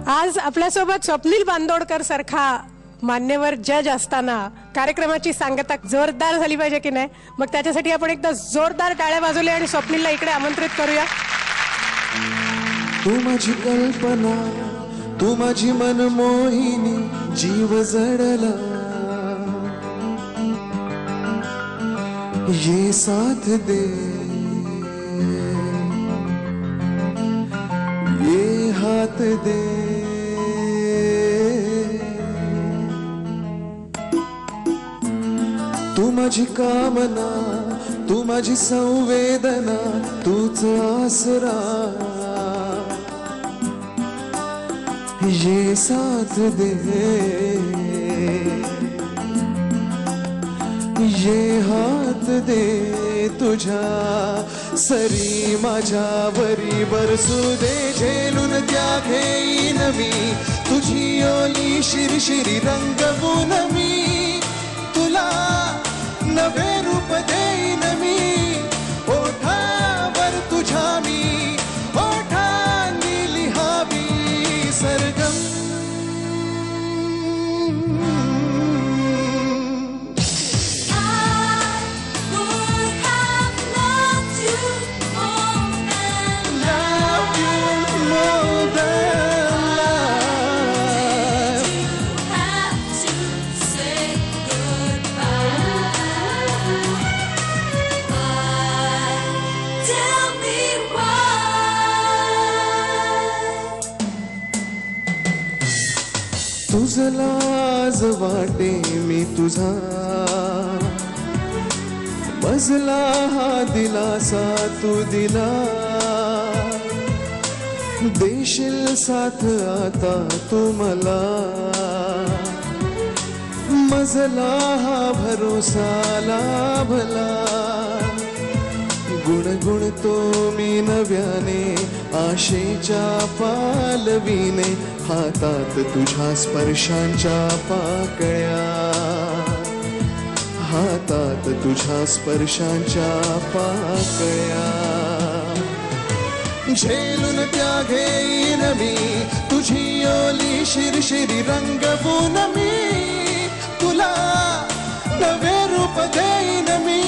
आज आपल्यासोबत स्वप्नील बांदोडकर सारखा मान्यवर जज असताना कार्यक्रमाची सांगता जोरदार झाली पाहिजे की नाही? मग त्याच्यासाठी आपण एकदा जोरदार टाळ्या वाजवल्या आणि स्वप्नीलला इकडे आमंत्रित करूया. तू माझी कल्पना, तू माझी मनमोहिनी, जीव जडला ये साथ दे, ये हाथ दे. तू माझी कामना, तू माझी संवेदना, तूच आसरा ये साथ दे, ये हात दे. तुझ्या सरी माझ्यावरी बरसू दे, झेलून त्या घेईन मी तुझी ओली शिरशिरी रंगवून मी तुला नवे रूप देईन मी. ओठावर तुझ्या मी ओठांनी लिहावी सरगम. तुझं लाज वाटे मी तुझा, मजला हा दिलासा तू दिला. देशील साथ आता तू मला, मजला हा भरोसा लाभला. गुणगुणतो मी नव्याने आशेच्या पालवीने, हातात तुझ्या स्पर्शांच्या पाकळ्या, हातात तुझ्या स्पर्शांच्या पाकळ्या. झेलून त्या घेईन मी तुझी ओली शिरशिरी रंगवून मी तुला नवे रूप देईन मी.